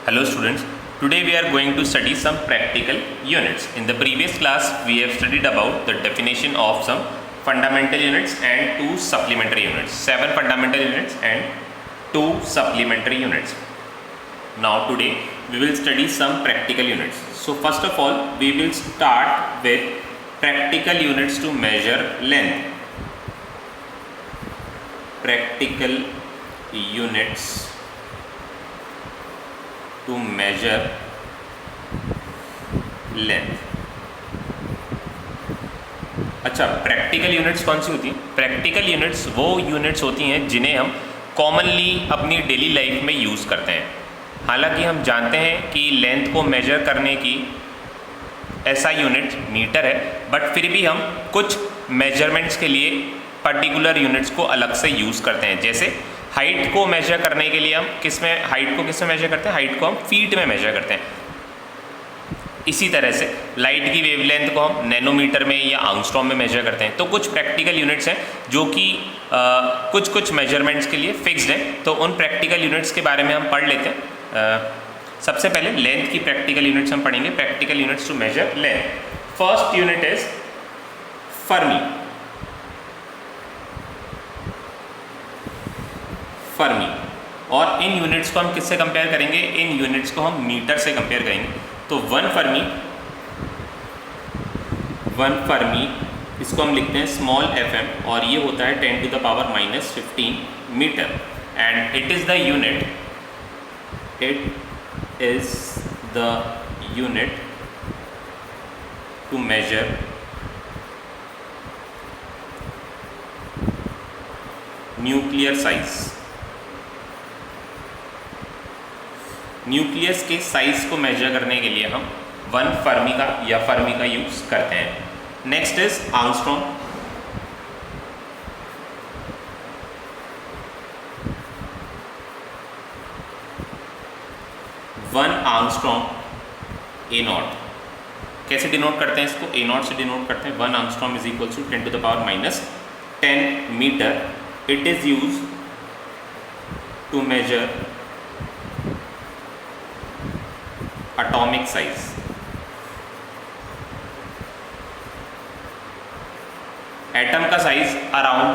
Hello students, today we are going to study some practical units. In the previous class we have studied about the definition of some fundamental units and two supplementary units. 7 fundamental units and 2 supplementary units. Now today we will study some practical units. So first of all we will start with practical units to measure length. Practical units to measure length. अच्छा, practical units कौन सी होती हैं? Practical units वो units होती हैं जिन्हें हम commonly अपनी डेली लाइफ में यूज़ करते हैं. हालांकि हम जानते हैं कि लेंथ को मेजर करने की ऐसा यूनिट मीटर है, बट फिर भी हम कुछ मेजरमेंट्स के लिए पर्टिकुलर यूनिट्स को अलग से यूज़ करते हैं. जैसे हाइट को मेजर करने के लिए हम हाइट को किस में मेजर करते हैं? हाइट को हम फीट में मेजर करते हैं. इसी तरह से लाइट की वेवलेंथ को हम नैनोमीटर में या आंगस्ट्रॉम में मेजर करते हैं. तो कुछ प्रैक्टिकल यूनिट्स हैं जो कि कुछ मेजरमेंट्स के लिए फिक्स्ड हैं. तो उन प्रैक्टिकल यूनिट्स के बारे में हम पढ़ लेते हैं. सबसे पहले लेंथ की प्रैक्टिकल यूनिट्स हम पढ़ेंगे. Practical units to measure length. First unit is fermi. Fermi. और इन यूनिट्स को हम किससे कंपेयर करेंगे? इन यूनिट्स को हम मीटर से कंपेयर करेंगे. तो वन फर्मी इसको हम लिखते हैं स्मॉल fm और ये होता है 10⁻⁻15 metre. And it is the unit to measure nuclear size. Nucleus के साइज को मेजर करने के लिए हम फर्मी का यूज़ करते हैं. Next is angstrom. Angstrom A0. कैसे डिनोट करते हैं इसको? A0 से डिनोट करते हैं. 1 angstrom is equal to 10⁻⁻10 metre. It is use to measure atomic size. Atom का साइज अराउंड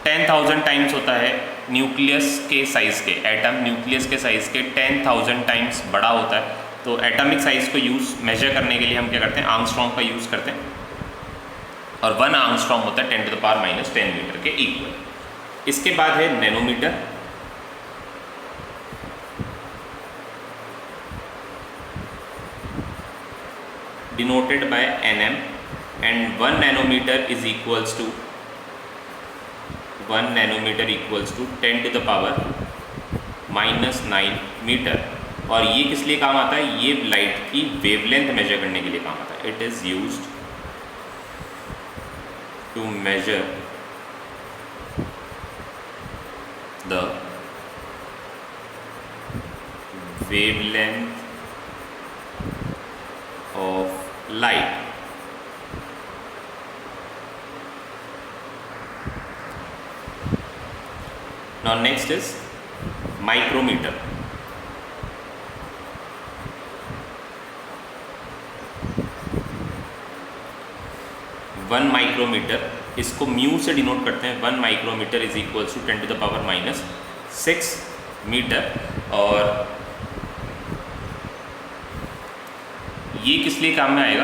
10,000 टाइम्स होता है न्यूक्लियस के साइज के. एटम न्यूक्लियस के साइज के 10,000 टाइम्स बड़ा होता है. तो एटॉमिक साइज को मेजर करने के लिए हम क्या करते हैं? आंगस्ट्रॉम का यूज़ करते हैं. और 1 आंगस्ट्रॉम होता है 10⁻⁻10 मीटर के इक्वल. इसके बाद है nanometre. denoted by nm, and 1 nanometer equals to 10⁻⁻9 metre. और ये किस लिए काम आता है? ये लाइट की वेवलेंथ मेजर करने के लिए काम आता है. It is used to measure the wavelength of light. Now next is micrometer. One micrometre इसको म्यू से डिनोट करते हैं. 1 micrometre is equal to 10⁻⁻6 metre. और ये किस लिए काम में आएगा?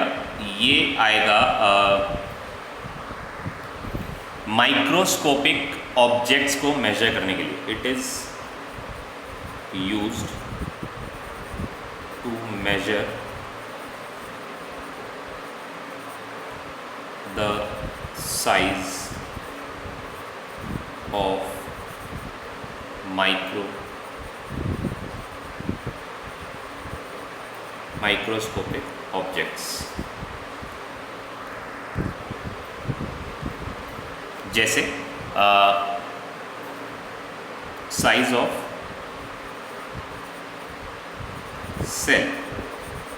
ये आएगा माइक्रोस्कोपिक ऑब्जेक्ट्स को मेजर करने के लिए. It is used to measure the size of microscopic objects. जैसे साइज ऑफ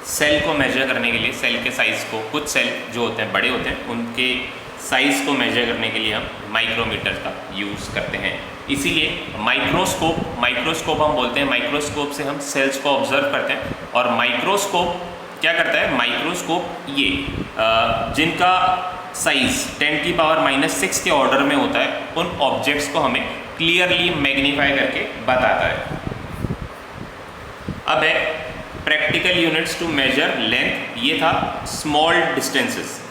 सेल को मेजर करने के लिए सेल के साइज को, कुछ सेल जो होते हैं बड़े होते हैं उनके साइज को मेजर करने के लिए हम माइक्रोमीटर का यूज़ करते हैं. इसीलिए माइक्रोस्कोप हम बोलते हैं, माइक्रोस्कोप से हम सेल्स को ऑब्जर्व करते हैं। और माइक्रोस्कोप क्या करता है, माइक्रोस्कोप ये जिनका साइज 10⁻⁻⁶ के ऑर्डर में होता है, उन ऑब्जेक्ट्स को हमें क्लियरली मैग्नीफाई करके बताता है। अब है practical units to measure length. ये था स्मॉल डिस्टेंसेस,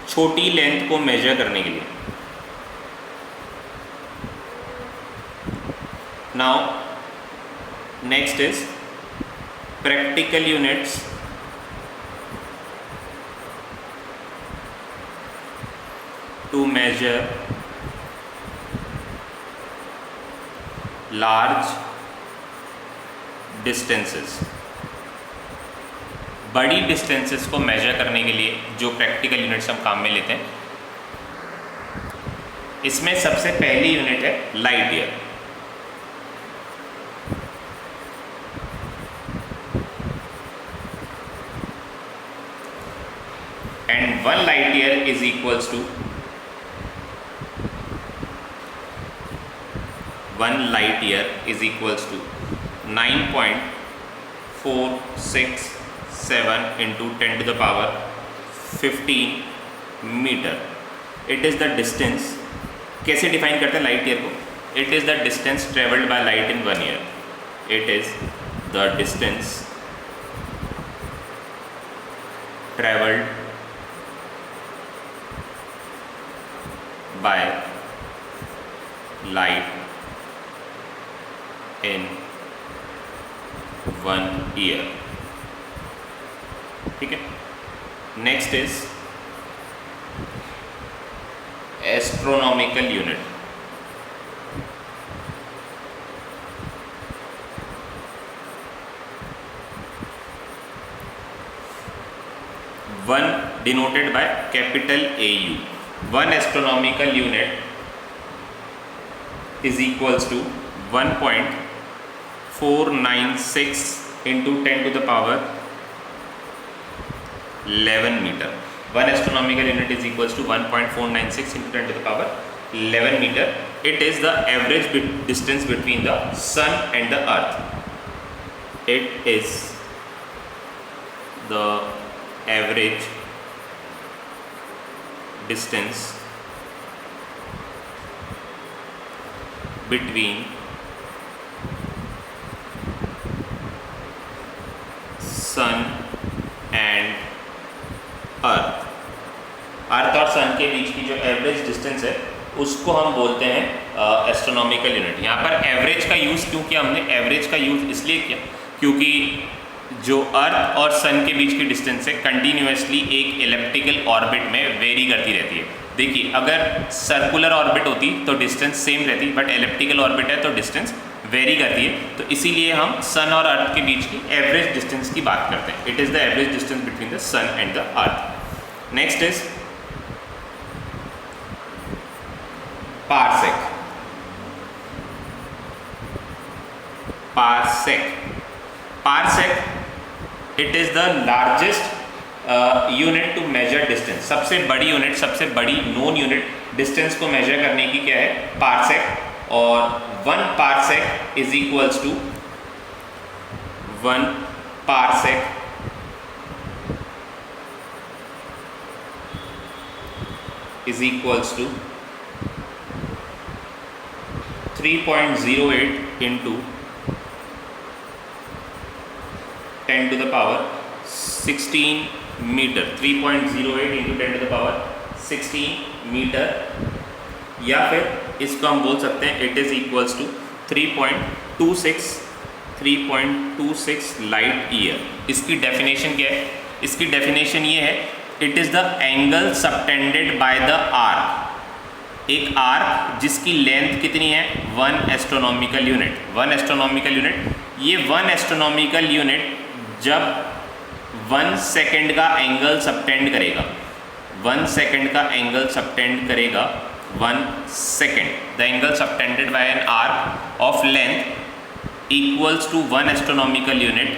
छोटी लेंथ को मेजर करने के लिए। Now next is practical units to measure large distances. बड़ी डिस्टेंसेस को मेजर करने के लिए जो प्रैक्टिकल यूनिट्स हम काम में लेते हैं, इसमें सबसे पहली यूनिट है light year. And 1 light year is equals to 9.467 into 10⁻15 metre. It is the distance. कैसे डिफाइन करते हैं लाइट ईयर को? It is the distance travelled by light in 1 year. It is the distance travelled by light in 1 year। ठीक है। Next is astronomical unit. One denoted by capital AU। 1 astronomical unit is equals to 1.496 into 10⁻11 metre. 1 astronomical unit is equals to 1.496 into 10⁻11 meter. It is the average distance between the sun and the earth। It is the average distance between sun and earth. Earth और sun के बीच की जो average distance है उसको हम बोलते हैं एस्ट्रोनॉमिकल यूनिट। यहाँ पर एवरेज का यूज़ क्यों किया हमने? एवरेज का यूज़ इसलिए किया क्योंकि जो अर्थ और सन के बीच की डिस्टेंस है कंटिन्यूसली एक इलिप्टिकल ऑर्बिट में वेरी करती रहती है। देखिए, अगर सर्कुलर ऑर्बिट होती तो डिस्टेंस सेम रहती, बट इलिप्टिकल ऑर्बिट है तो डिस्टेंस वेरी करती है। तो इसीलिए हम सन और अर्थ के बीच की एवरेज डिस्टेंस की बात करते हैं। It is the average distance between the sun and the earth. Next is parsec. Parsec it is the largest unit to measure distance. सबसे बड़ी यूनिट, सबसे बड़ी नोन यूनिट डिस्टेंस को मेजर करने की क्या है? पारसेक। और 1 parsec is equals to 1 parsec is equals to 3.08 into 10⁻16 metre. 3.08 into 10⁻16 metre, या फिर इसको हम बोल सकते हैं it is equals to 3.26 light year. इसकी डेफिनेशन क्या है? इसकी डेफिनेशन ये है, it is the angle subtended by the arc. एक आर्क जिसकी लेंथ कितनी है? 1 एस्ट्रोनॉमिकल यूनिट। 1 एस्ट्रोनॉमिकल यूनिट, ये 1 एस्ट्रोनॉमिकल यूनिट जब 1 सेकेंड का एंगल सबटेंड करेगा, 1 सेकेंड का एंगल सबटेंड करेगा, 1 second, the angle subtended by an arc of length equals to 1 astronomical unit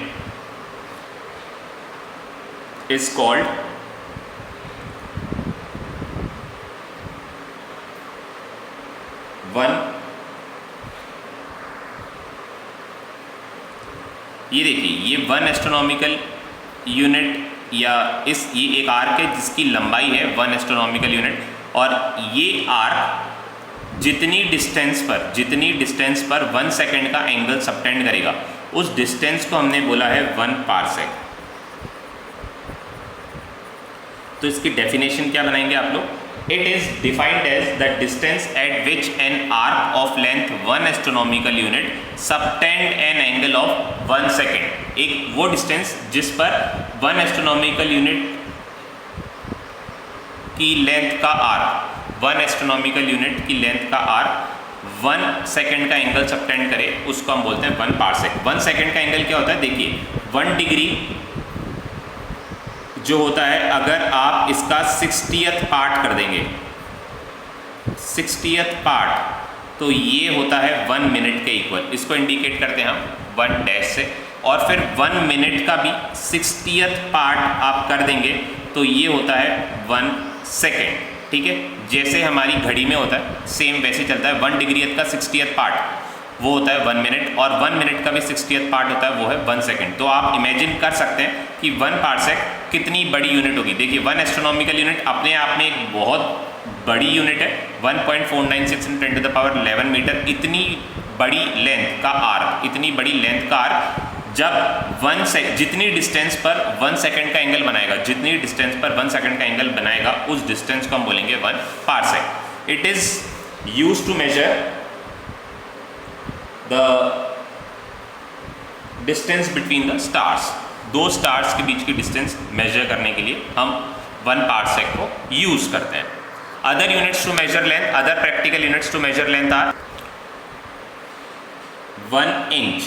is called ये देखिए, ये 1 एस्ट्रोनॉमिकल यूनिट या ये एक आर्क है जिसकी लंबाई है 1 एस्ट्रोनॉमिकल यूनिट, और ये आर्क जितनी डिस्टेंस पर 1 सेकेंड का एंगल सबटेंड करेगा, उस डिस्टेंस को हमने बोला है 1 पार्सेक। तो इसकी डेफिनेशन क्या बनाएंगे आप लोग? It is defined as the distance at which an arc of length 1 astronomical unit subtend an angle of 1 second. एक वो डिस्टेंस जिस पर 1 एस्ट्रोनॉमिकल यूनिट की लेंथ का आर्क 1 एस्ट्रोनॉमिकल यूनिट की लेंथ का आर्क 1 सेकेंड का एंगल सबटेंड करे, उसको हम बोलते हैं 1 पार्सेक। 1 सेकेंड का एंगल क्या होता है? देखिए, 1 डिग्री जो होता है, अगर आप इसका 60th पार्ट कर देंगे, 60th पार्ट, तो ये होता है 1 मिनट के इक्वल। इसको इंडिकेट करते हैं हम 1 डैश से, और फिर 1 मिनट का भी 60th पार्ट आप कर देंगे तो ये होता है 1 सेकेंड। ठीक है, जैसे हमारी घड़ी में होता है सेम वैसे चलता है। 1 डिग्री का 60th पार्ट वो होता है 1 मिनट, और 1 मिनट का भी 60th पार्ट होता है, वो है 1 सेकेंड। तो आप इमेजिन कर सकते हैं कि 1 पार्सेक कितनी बड़ी यूनिट होगी। देखिए, 1 एस्ट्रोनॉमिकल यूनिट अपने आप में एक बहुत बड़ी यूनिट है, 1.496 × 10⁻11 मीटर। इतनी बड़ी लेंथ का आर्क, इतनी बड़ी लेंथ का आर्क जब जितनी डिस्टेंस पर 1 सेकेंड का एंगल बनाएगा, जितनी डिस्टेंस पर 1 सेकेंड का एंगल बनाएगा, उस डिस्टेंस को हम बोलेंगे 1 parsec. It is used to measure the distance between the stars. दो स्टार्स के बीच की डिस्टेंस मेजर करने के लिए हम 1 पार्सेक को यूज करते हैं। Other units to measure length, other practical units to measure length are 1 inch.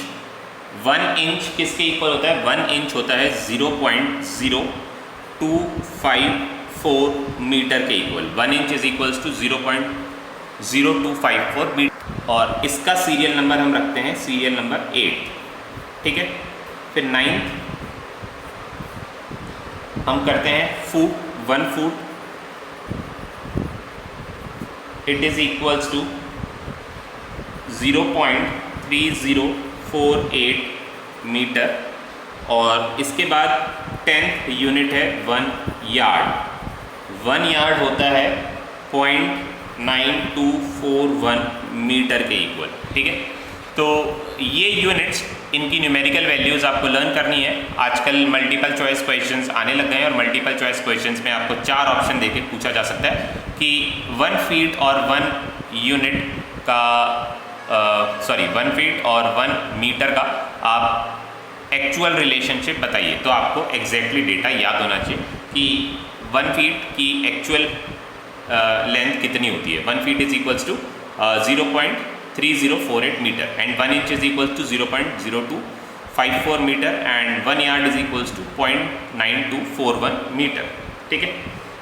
1 inch किसके इक्वल होता है? 1 इंच होता है 0.0254 मीटर के equal. 1 inch is equals to 0.0254 metre, और इसका सीरियल नंबर हम रखते हैं सीरियल नंबर 8। ठीक है, फिर 9th हम करते हैं foot. 1 foot it is equals to 0.3048 metre, और इसके बाद 10th यूनिट है 1 यार्ड। 1 यार्ड होता है 0.9241 मीटर के इक्वल। ठीक है, तो ये यूनिट्स, इनकी न्यूमेरिकल वैल्यूज़ आपको लर्न करनी है। आजकल मल्टीपल चॉइस क्वेश्चंस आने लग गए हैं, और मल्टीपल चॉइस क्वेश्चंस में आपको 4 ऑप्शन देके पूछा जा सकता है कि 1 फीट और 1 यूनिट का 1 फीट और 1 मीटर का आप एक्चुअल रिलेशनशिप बताइए। तो आपको एग्जैक्टली डेटा याद होना चाहिए कि 1 फीट की एक्चुअल लेंथ कितनी होती है। 1 feet is equals to 0.3048 metre, and 1 inch is equals to 0.0254 metre, and 1 yard is equals to 0.9241 metre. ठीक है,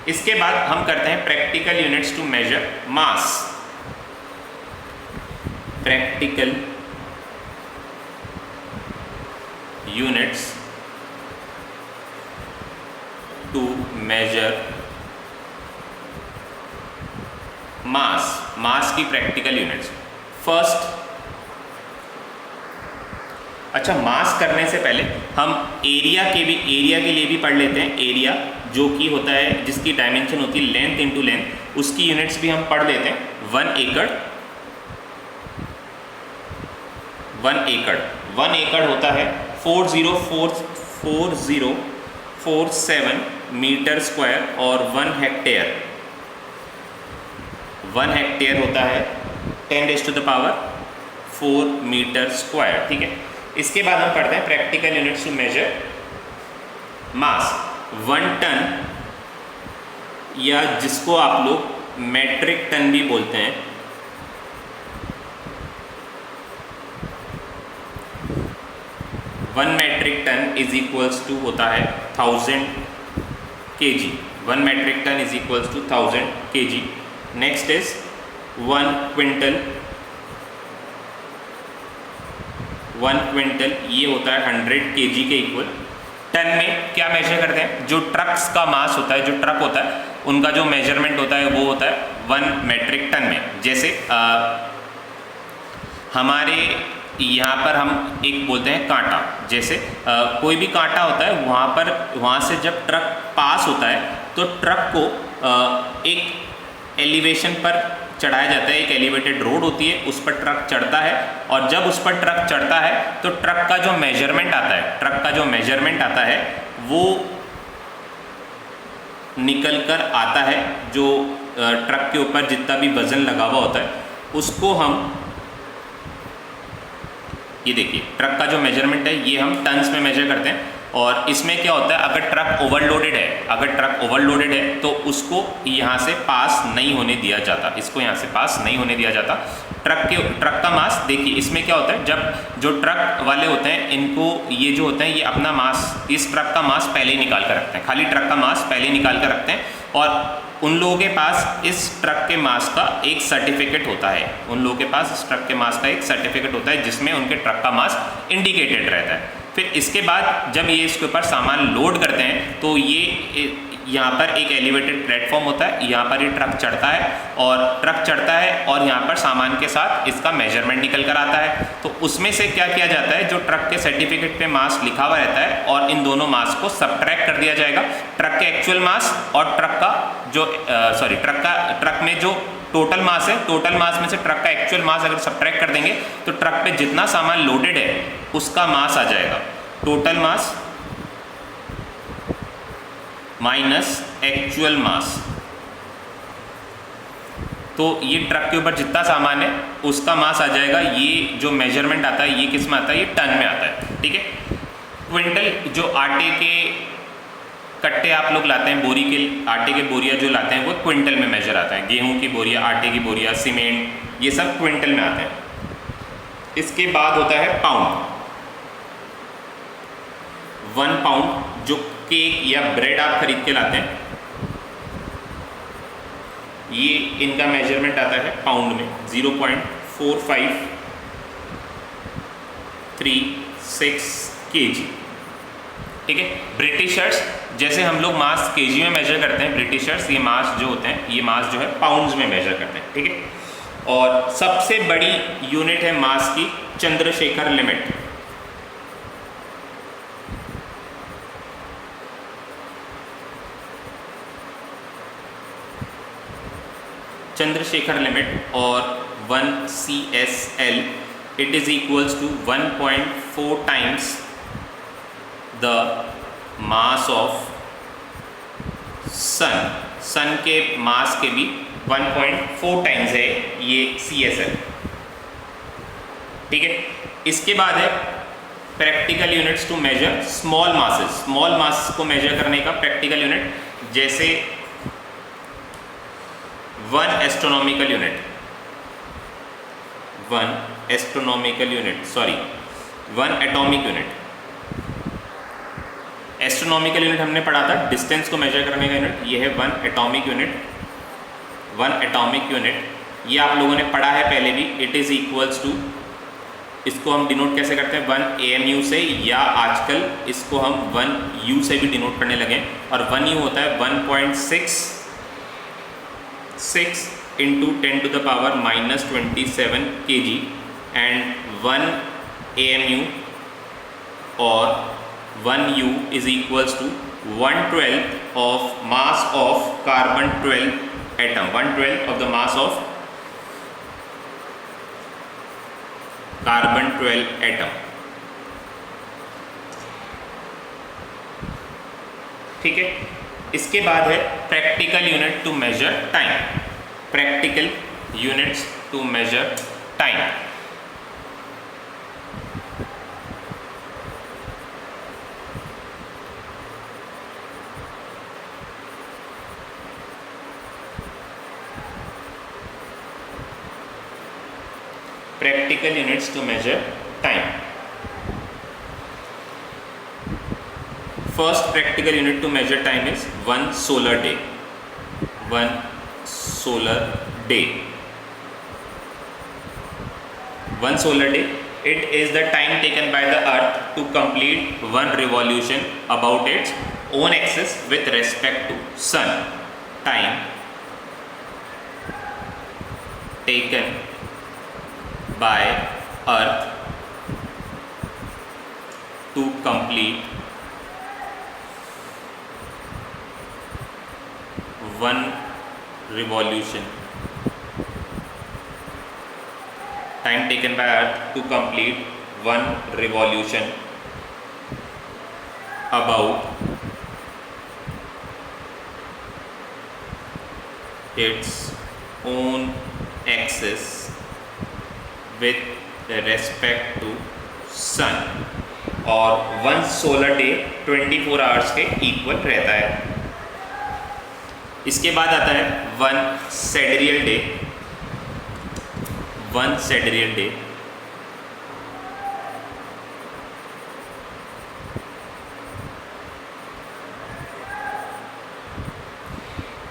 इसके बाद हम करते हैं practical units to measure mass. Practical units to measure mass. Mass की प्रैक्टिकल यूनिट्स। फर्स्ट, अच्छा, मास करने से पहले हम एरिया के लिए भी पढ़ लेते हैं। एरिया जो कि होता है, जिसकी डायमेंशन होती है लेंथ इंटू लेंथ, उसकी यूनिट्स भी हम पढ़ लेते हैं। 1 एकड़। 1 एकड़ होता है 4047 मीटर स्क्वायर, और 1 हेक्टेयर होता है 10⁻⁴ मीटर स्क्वायर। ठीक है, इसके बाद हम पढ़ते हैं practical units to measure mass. 1 ton, या जिसको आप लोग मेट्रिक टन भी बोलते हैं, 1 metric ton is equals to होता है 1000 kg। 1 metric ton is equals to 1000 kg। Next is 1 quintal. 1 quintal ये होता है 100 kg के इक्वल। टन में क्या मेजर करते हैं? जो ट्रक्स का मास होता है, जो ट्रक होता है, उनका जो मेजरमेंट होता है वो होता है 1 मेट्रिक टन में। जैसे हमारे यहाँ पर हम एक बोलते हैं कांटा, जैसे कोई भी कांटा होता है वहाँ से जब ट्रक पास होता है तो ट्रक को एक एलिवेशन पर चढ़ाया जाता है, एक एलिवेटेड रोड होती है, उस पर ट्रक चढ़ता है और जब उस पर ट्रक चढ़ता है तो ट्रक का जो मेजरमेंट आता है वो निकल कर आता है, जो ट्रक के ऊपर जितना भी वज़न लगा हुआ होता है उसको हम, ये देखिए ट्रक का जो मेजरमेंट है ये हम टन्स में मेजर करते हैं। और इसमें क्या होता है, अगर ट्रक ओवरलोडेड है तो उसको यहाँ से पास नहीं होने दिया जाता, इसको यहाँ से पास नहीं होने दिया जाता। ट्रक का मास देखिए, इसमें क्या होता है, जब जो ट्रक वाले होते हैं इनको ये जो होते हैं ये अपना मास, इस ट्रक का मास पहले ही निकाल कर रखते हैं, खाली ट्रक का मास पहले ही निकाल कर रखते हैं और उन लोगों के पास इस ट्रक के मास का एक सर्टिफिकेट होता है, जिसमें उनके ट्रक का मास इंडिकेटेड रहता है। फिर इसके बाद जब ये इसके ऊपर सामान लोड करते हैं तो ये यहाँ पर एक एलिवेटेड प्लेटफॉर्म होता है, यहाँ पर ये ट्रक चढ़ता है और यहाँ पर सामान के साथ इसका मेजरमेंट निकल कर आता है। तो उसमें से क्या किया जाता है, जो ट्रक के सर्टिफिकेट पे मास लिखा हुआ रहता है और इन दोनों मास को सबट्रैक्ट कर दिया जाएगा, ट्रक के एक्चुअल मास और ट्रक का जो ट्रक में जो टोटल मास है, टोटल मास में से ट्रक का एक्चुअल मास अगर सबट्रैक्ट कर देंगे तो ट्रक पे जितना सामान लोडेड है उसका मास आ जाएगा, total mass minus actual mass. तो ये ट्रक के ऊपर जितना सामान है उसका मास आ जाएगा। ये जो मेजरमेंट आता है ये किस में आता है, ये टन में आता है, ठीक है। क्विंटल, जो आटे के कट्टे आप लोग लाते हैं, आटे के बोरिया जो लाते हैं वो क्विंटल में मेजर आता है, गेहूं की बोरिया, आटे की बोरिया, सीमेंट, ये सब क्विंटल में आते हैं। इसके बाद होता है पाउंड, 1 पाउंड, जो केक या ब्रेड आप खरीद के लाते हैं, ये इनका मेजरमेंट आता है पाउंड में 0.4536 kg, ठीक है। ब्रिटिशर्स, जैसे हम लोग मास केजी में मेजर करते हैं, ब्रिटिशर्स ये मास जो होते हैं, ये मास जो है पाउंड्स में मेजर करते हैं, ठीक है। और सबसे बड़ी यूनिट है मास की चंद्रशेखर लिमिट, और 1 CSL, it is equals to 1.4 times the mass of sun के मास के भी 1.4 टाइम्स है ये CSL, ठीक है। इसके बाद है practical units to measure small masses को मेजर करने का प्रैक्टिकल यूनिट, जैसे 1 astronomical unit, 1 atomic unit. Astronomical unit हमने पढ़ा था डिस्टेंस को मेजर करने का यूनिट, ये है 1 एटॉमिक यूनिट, ये आप लोगों ने पढ़ा है पहले भी। इट इज़ इक्वल्स टू, इसको हम डिनोट कैसे करते हैं, 1 AMU से, या आजकल इसको हम 1 U से भी डिनोट करने लगे, और 1 U होता है 1.66 into 10 to the power -27 kg, and 1 AMU और 1 U is equals to 1/12 of mass of carbon 12 atom, 1/12 of the mass of carbon 12 atom, ठीक है। इसके बाद है practical unit to measure time, practical units to measure time. Practical units to measure time. First practical unit to measure time is 1 solar day. 1 solar day. 1 solar day. It is the time taken by the Earth to complete 1 revolution about its own axis with respect to Sun. Time taken by Earth to complete one revolution. Time taken by Earth to complete one revolution about its own axis with respect to sun. और one solar day 24 hours के equal रहता है। इसके बाद आता है one sidereal day. One sidereal day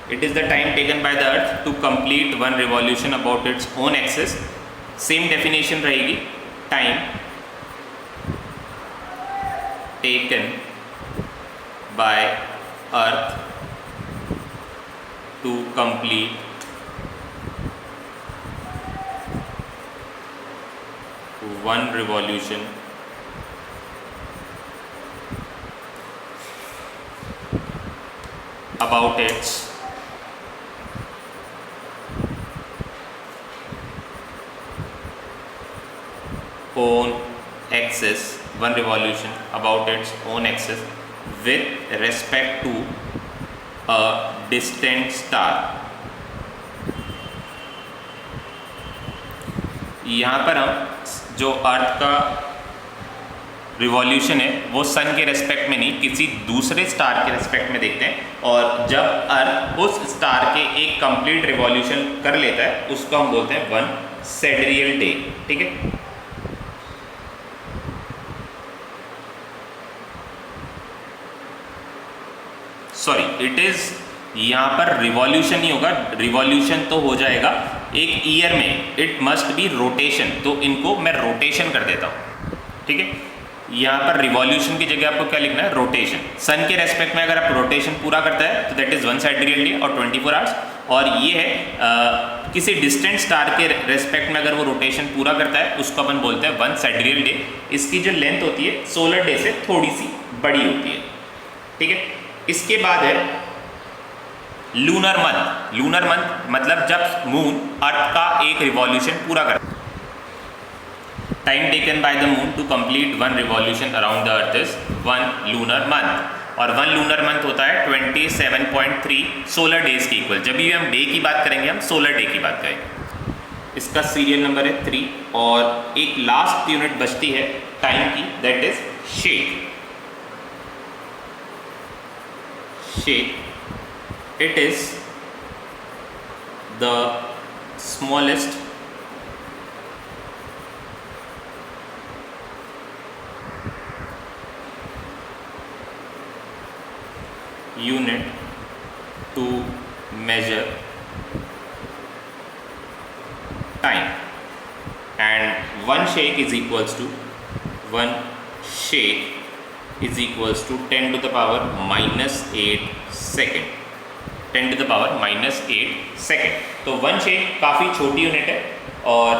it is the time taken by the earth to complete one revolution about its own axis. Same definition रहेगी, time taken by earth to complete one revolution about its own axis, one revolution about its own axis with respect to a distant star. यहाँ पर हम जो अर्थ का revolution है वो सन के respect में नहीं, किसी दूसरे स्टार के रेस्पेक्ट में देखते हैं, और जब अर्थ उस स्टार के एक कंप्लीट रिवॉल्यूशन कर लेता है उसको हम बोलते हैं वन सेडरियल डे। ठीक है, सॉरी, इट इज यहाँ पर रिवॉल्यूशन नहीं होगा, रिवॉल्यूशन तो हो जाएगा एक ईयर में, इट मस्ट बी रोटेशन, तो इनको मैं रोटेशन कर देता हूँ। ठीक है, यहाँ पर रिवॉल्यूशन की जगह आपको क्या लिखना है, रोटेशन। सन के रेस्पेक्ट में अगर आप रोटेशन पूरा करता है तो दैट इज वन साइडरियल डे और 24 आवर्स, और ये है किसी डिस्टेंट स्टार के रेस्पेक्ट में अगर वो रोटेशन पूरा करता है उसको अपन बोलते हैं वन साइडरियल डे। इसकी जो लेंथ होती है सोलर डे से थोड़ी सी बड़ी होती है। ठीक है, इसके बाद है लूनर मंथ। लूनर मंथ मतलब जब मून अर्थ का एक रिवॉल्यूशन पूरा करता है। Time taken by the moon to complete one revolution around the earth is one lunar month, और वन लूनर मंथ होता है 27.3 सोलर डेज के इक्वल। जब भी हम डे की बात करेंगे हम सोलर डे की बात करेंगे। इसका सीरियल नंबर है 3, और एक लास्ट यूनिट बचती है टाइम की, that is shake. Shake, it is the smallest unit to measure time, and one shake is equals to 10 to the power minus 8 second, 10 to the power minus 8 second. तो one shake काफ़ी छोटी unit है और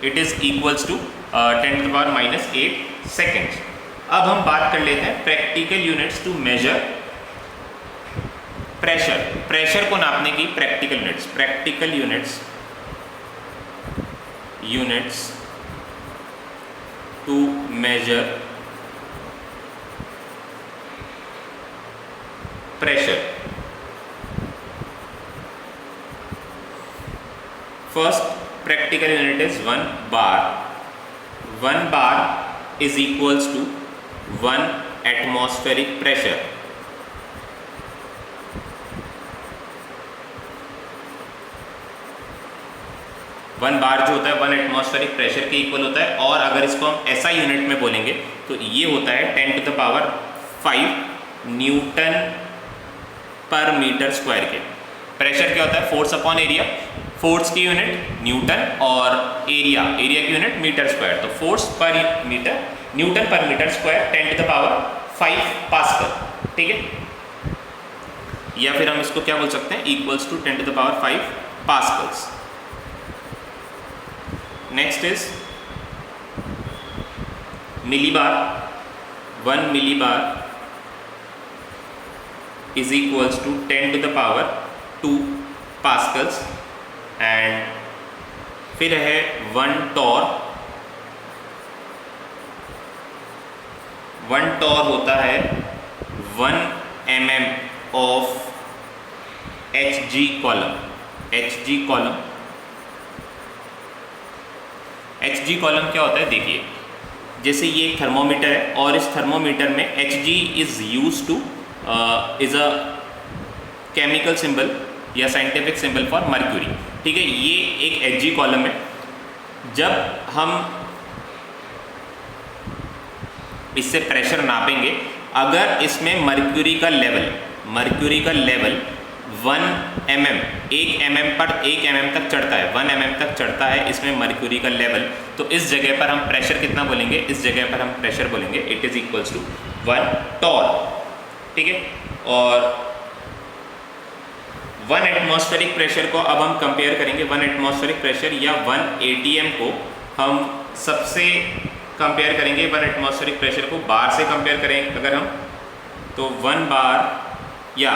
it is equals to 10 to the power minus 8 second. अब हम बात कर लेते हैं practical units to measure pressure. Pressure को नापने की practical units, practical units to measure pressure. First practical unit is 1 bar. 1 bar is equals to 1 atmospheric pressure. One bar जो होता है 1 एटमॉस्फेरिक प्रेशर के इक्वल होता है, और अगर इसको हम ऐसा यूनिट में बोलेंगे तो ये होता है 10 to the power 5 न्यूटन पर मीटर स्क्वायर के। प्रेशर क्या होता है, फोर्स अपॉन एरिया, फोर्स की यूनिट न्यूटन और एरिया की यूनिट मीटर स्क्वायर, तो फोर्स पर मीटर न्यूटन पर metre square 10 to the power 5 pascal. ठीक है, या फिर हम इसको क्या बोल सकते हैं, equals to 10 to the power 5 pascals. Next is millibar. 1 millibar is equals to 10 the द पावर 2 पास्कल्स, एंड फिर है 1 टॉर होता है 1 mm of Hg column. Hg column क्या होता है देखिए, जैसे ये एक थर्मोमीटर है और इस थर्मोमीटर में Hg is use two is a chemical symbol या साइंटिफिक सिंबल फॉर मर्क्यूरी। ठीक है, ये एक Hg कॉलम है। जब हम इससे प्रेशर नापेंगे, अगर इसमें मर्क्यूरी का लेवल 1 mm 1 mm तक चढ़ता है, 1 mm तक चढ़ता है इसमें मर्क्यूरी का लेवल, तो इस जगह पर हम प्रेशर कितना बोलेंगे, इस जगह पर हम प्रेशर बोलेंगे it is equals to 1 torr. ठीक है, और 1 एटमॉस्फेरिक प्रेशर को अब हम कंपेयर करेंगे। 1 एटमॉस्फेरिक प्रेशर या 1 atm को हम सबसे कंपेयर करेंगे। 1 एटमॉस्फेरिक प्रेशर को बार से कंपेयर करेंगे अगर हम, तो 1 बार या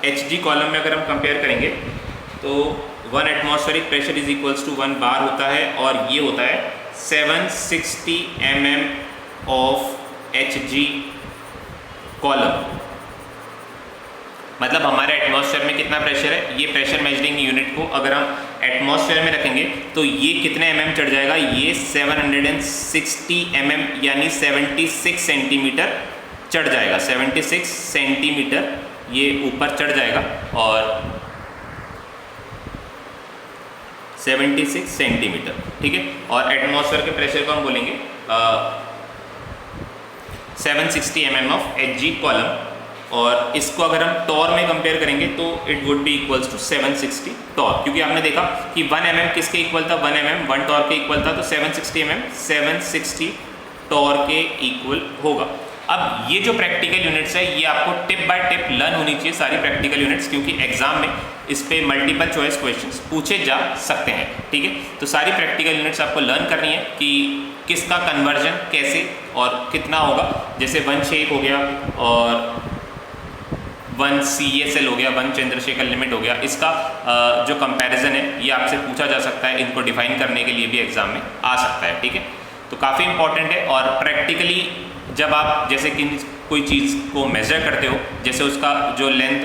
Hg कॉलम में अगर हम कंपेयर करेंगे तो 1 atmospheric pressure is equals to 1 bar होता है, और ये होता है 760 mm ऑफ Hg कॉलम। मतलब हमारे एटमॉस्फेयर में कितना प्रेशर है, ये प्रेशर मेजरिंग यूनिट को अगर हम एटमॉस्फेयर में रखेंगे तो ये कितने mm चढ़ जाएगा, ये 760 mm यानी 76 सेंटीमीटर चढ़ जाएगा। 76 सेंटीमीटर ये ऊपर चढ़ जाएगा, और 76 सेंटीमीटर। ठीक है, और एटमॉस्फेयर के प्रेशर को हम बोलेंगे 760 mm ऑफ Hg कॉलम, और इसको अगर हम टॉर में कंपेयर करेंगे तो it would be equals to 760 torr, क्योंकि आपने देखा कि 1 mm किसके इक्वल था, 1 mm 1 टॉर के इक्वल था, तो 760 mm 760 टॉर के इक्वल होगा। अब ये जो प्रैक्टिकल यूनिट्स है ये आपको टिप बाय टिप लर्न होनी चाहिए, सारी प्रैक्टिकल यूनिट्स, क्योंकि एग्जाम में इस पे मल्टीपल चॉइस क्वेश्चंस पूछे जा सकते हैं। ठीक है, तो सारी प्रैक्टिकल यूनिट्स आपको लर्न करनी है कि किसका कन्वर्जन कैसे और कितना होगा। जैसे 1 शेख हो गया और 1 CSL हो गया, 1 चंद्रशेखर लिमिट हो गया, इसका जो कंपैरिजन है ये आपसे पूछा जा सकता है। इनको डिफाइन करने के लिए भी एग्जाम में आ सकता है। ठीक है, तो काफ़ी इंपॉर्टेंट है, और प्रैक्टिकली जब आप जैसे कि कोई चीज़ को मेज़र करते हो, जैसे उसका जो लेंथ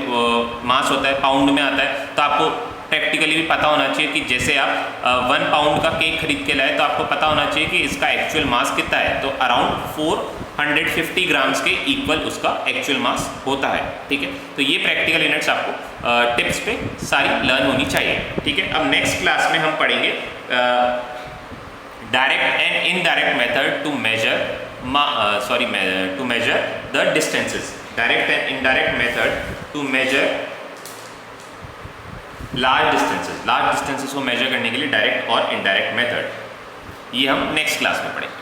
मास होता है पाउंड में आता है, तो आपको प्रैक्टिकली भी पता होना चाहिए कि जैसे आप 1 पाउंड का केक खरीद के लाए तो आपको पता होना चाहिए कि इसका एक्चुअल मास कितना है, तो अराउंड 450 ग्राम्स के इक्वल उसका एक्चुअल मास होता है। ठीक है, तो ये प्रैक्टिकल यूनिट्स आपको टिप्स पे सारी लर्न होनी चाहिए। ठीक है, अब नेक्स्ट क्लास में हम पढ़ेंगे direct and indirect method to measure the distances, direct and indirect method to measure large distances को measure करने के लिए डायरेक्ट और इनडायरेक्ट मेथड, ये हम नेक्स्ट क्लास में पढ़ेंगे।